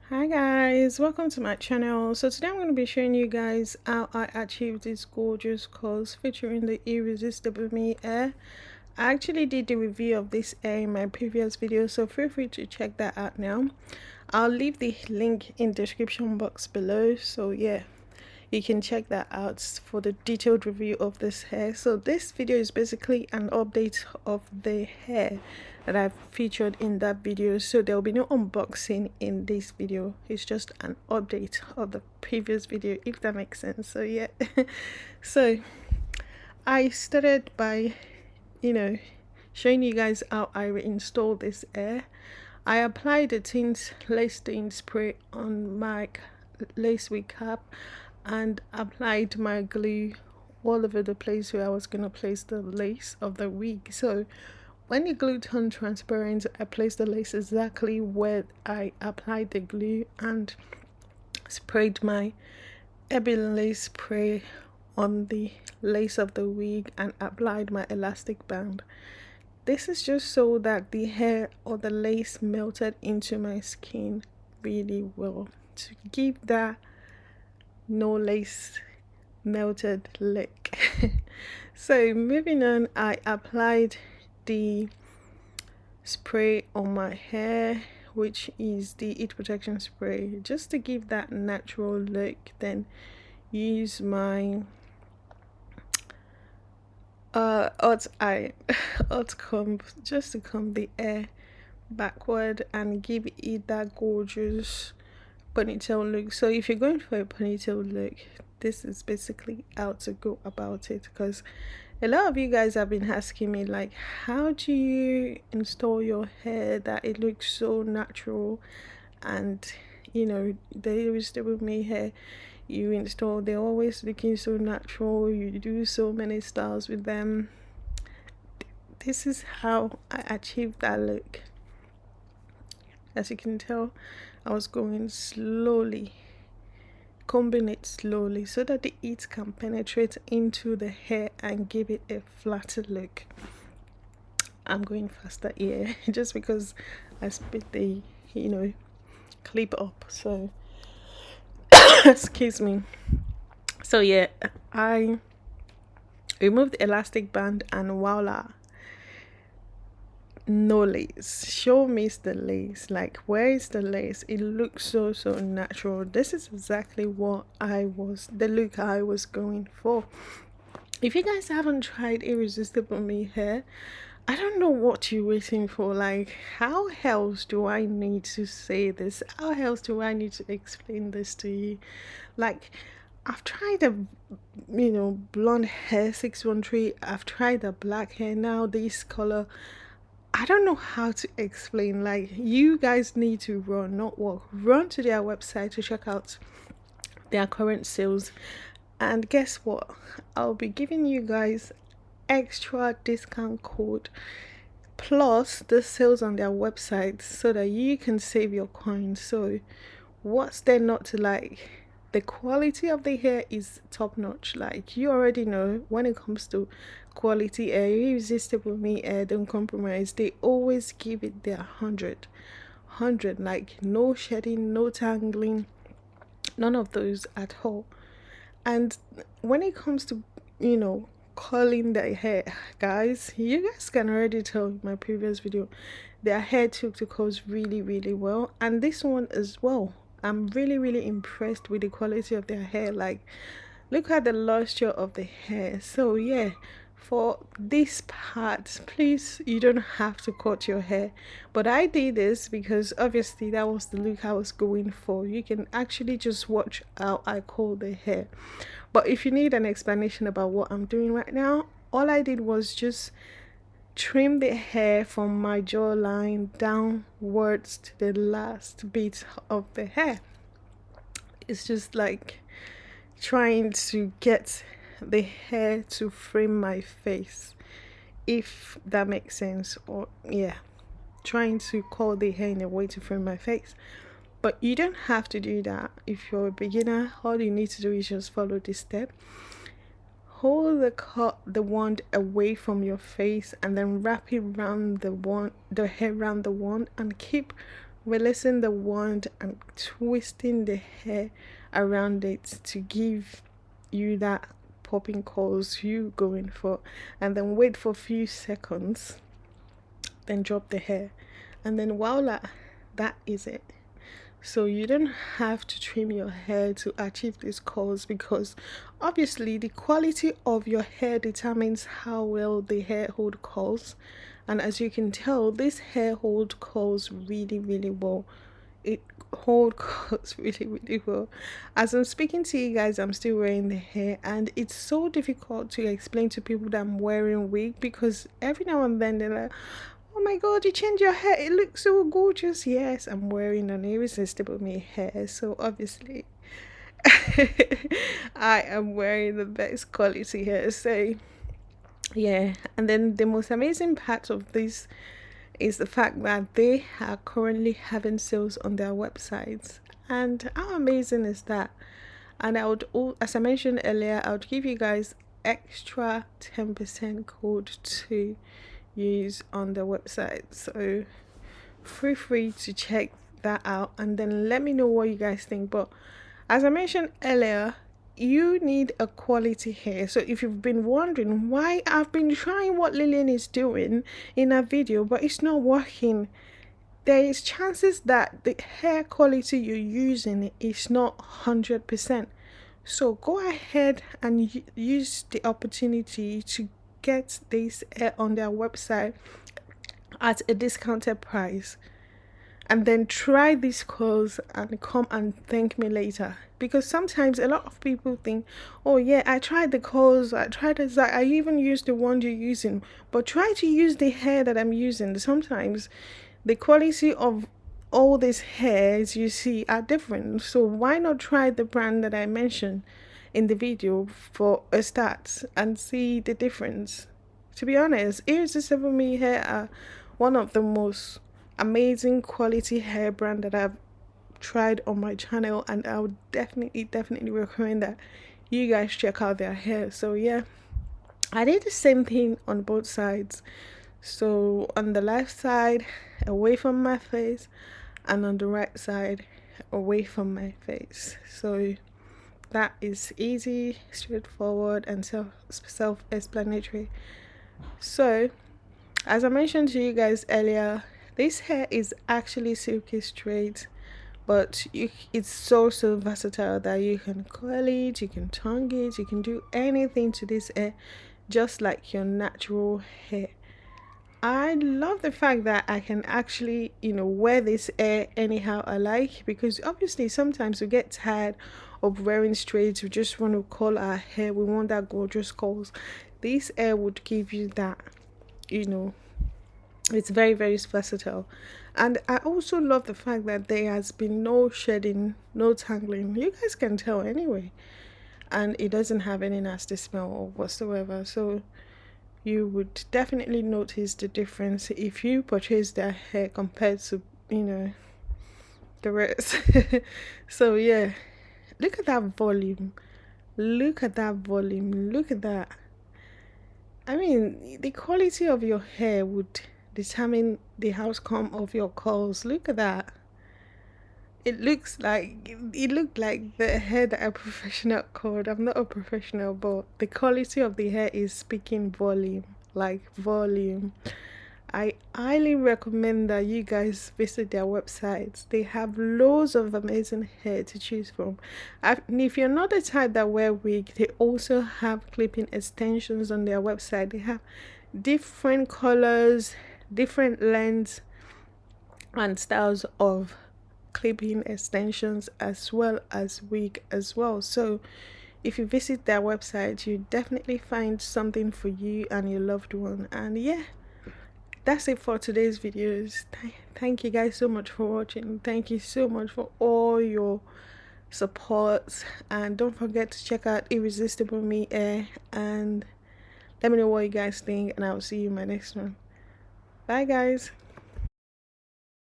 Hi guys, welcome to my channel. So today I'm going to be showing you guys how I achieved this gorgeous curls featuring the Irresistibleme Hair. I actually did the review of this hair in my previous video, so feel free to check that out now. I'll leave the link in the description box below, so yeah, you can check that out for the detailed review of this hair. So this video is basically an update of the hair that I've featured in that video, so there will be no unboxing in this video. It's just an update of the previous video, if that makes sense. So yeah, so I started by showing you guys how I reinstalled this hair. I applied the tint lace tint spray on my lace wig cap and applied my glue all over the place where I was going to place the lace of the wig. So when the glue turned transparent, I placed the lace exactly where I applied the glue and sprayed my heavy lace spray on the lace of the wig and applied my elastic band. This is just so that the hair or the lace melted into my skin really well, to give that no lace melted look. So moving on, I applied the spray on my hair, which is the heat protection spray, just to give that natural look. Then use my hot comb just to comb the hair backward and give it that gorgeous ponytail look. So if you're going for a ponytail look, this is basically how to go about it, because a lot of you guys have been asking me, like, how do you install your hair that it looks so natural? And the Irresistibleme hair you install, they're always looking so natural, you do so many styles with them. This is how I achieved that look. As you can tell, I was going slowly, combing it slowly so that the heat can penetrate into the hair and give it a flatter look. I'm going faster here just because I spit the clip up, so excuse me. So yeah, I removed the elastic band and voila, no lace. Show me the lace. Like, where is the lace? It looks so natural. This is exactly what the look I was going for. If you guys haven't tried Irresistibleme Hair, I don't know what you're waiting for. Like, how else do I need to say this? How else do I need to explain this to you? Like, I've tried a blonde hair 613. I've tried the black hair. Now this color, I don't know how to explain. Like, you guys need to run, not walk. Run to their website to check out their current sales. And guess what? I'll be giving you guys extra discount code plus the sales on their website so that you can save your coins. So what's there not to like? The quality of the hair is top notch. Like, you already know, when it comes to quality hair, Irresistibleme Hair don't compromise. They always give it their 100, like no shedding, no tangling, none of those at all. And when it comes to curling their hair, guys, you guys can already tell in my previous video, their hair took the curls really well, and this one as well. I'm really impressed with the quality of their hair. Like, look at the luster of the hair. So yeah, for this part, please, you don't have to cut your hair, but I did this because obviously that was the look I was going for. You can actually just watch how I curl the hair, but if you need an explanation about what I'm doing right now, all I did was just trim the hair from my jawline downwards to the last bit of the hair. It's just like trying to get the hair to frame my face, if that makes sense. Or yeah, trying to curl the hair in a way to frame my face. But you don't have to do that. If you're a beginner, all you need to do is just follow this step. Hold the wand away from your face and then wrap it around the hair around the wand, and keep releasing the wand and twisting the hair around it to give you that popping curls you going for, and then wait for a few seconds, then drop the hair, and then voila, that is it. So you don't have to trim your hair to achieve these curls, because obviously the quality of your hair determines how well the hair hold curls. And as you can tell, this hair hold curls really, really well. It hold curls really, really well. As I'm speaking to you guys, I'm still wearing the hair, and it's so difficult to explain to people that I'm wearing wig, because every now and then they're like, oh my god, you changed your hair, it looks so gorgeous. Yes, I'm wearing an Irresistibleme hair, so obviously I am wearing the best quality hair. So yeah, and then the most amazing part of this is the fact that they are currently having sales on their websites. And how amazing is that? And I would, as I mentioned earlier, I would give you guys extra 10% code to use on the website. So feel free to check that out and then let me know what you guys think. But as I mentioned earlier, you need a quality hair. So if you've been wondering why I've been trying what Lillian is doing in a video but it's not working, there is chances that the hair quality you're using is not 100%. So go ahead and use the opportunity to get this hair on their website at a discounted price, and then try these curls and come and thank me later. Because sometimes a lot of people think, oh yeah, I tried the curls, I tried this, I even used the one you're using, but try to use the hair that I'm using. Sometimes the quality of all these hairs you see are different, so why not try the brand that I mentioned in the video for a start and see the difference. To be honest, Irresistibleme Hair are one of the most amazing quality hair brand that I've tried on my channel, and I would definitely recommend that you guys check out their hair. So yeah, I did the same thing on both sides. So on the left side, away from my face, and on the right side, away from my face. So that is easy, straightforward, and self-explanatory. So as I mentioned to you guys earlier, this hair is actually silky straight, but it's so versatile that you can curl it, you can tongue it, you can do anything to this hair just like your natural hair. I love the fact that I can actually, wear this hair anyhow I like, because obviously sometimes we get tired of wearing straight, we just want to curl our hair, we want that gorgeous curls. This hair would give you that, it's very, very versatile. And I also love the fact that there has been no shedding, no tangling. You guys can tell anyway. And it doesn't have any nasty smell or whatsoever. So you would definitely notice the difference if you purchase their hair compared to, the rest. So yeah, look at that volume. Look at that volume. Look at that. I mean, the quality of your hair would determine the outcome of your curls. Look at that. It looked like the hair that a professional curled. I'm not a professional, but the quality of the hair is speaking volume, like volume. I highly recommend that you guys visit their websites. They have loads of amazing hair to choose from. And if you're not the type that wear wig, they also have clipping extensions on their website. They have different colors, different lengths, and styles of clipping extensions, as well as wig as well. So if you visit their website, you definitely find something for you and your loved one. And yeah, that's it for today's videos. Thank you guys so much for watching. Thank you so much for all your support, and don't forget to check out Irresistibleme Hair and let me know what you guys think, and I'll see you in my next one. Bye guys.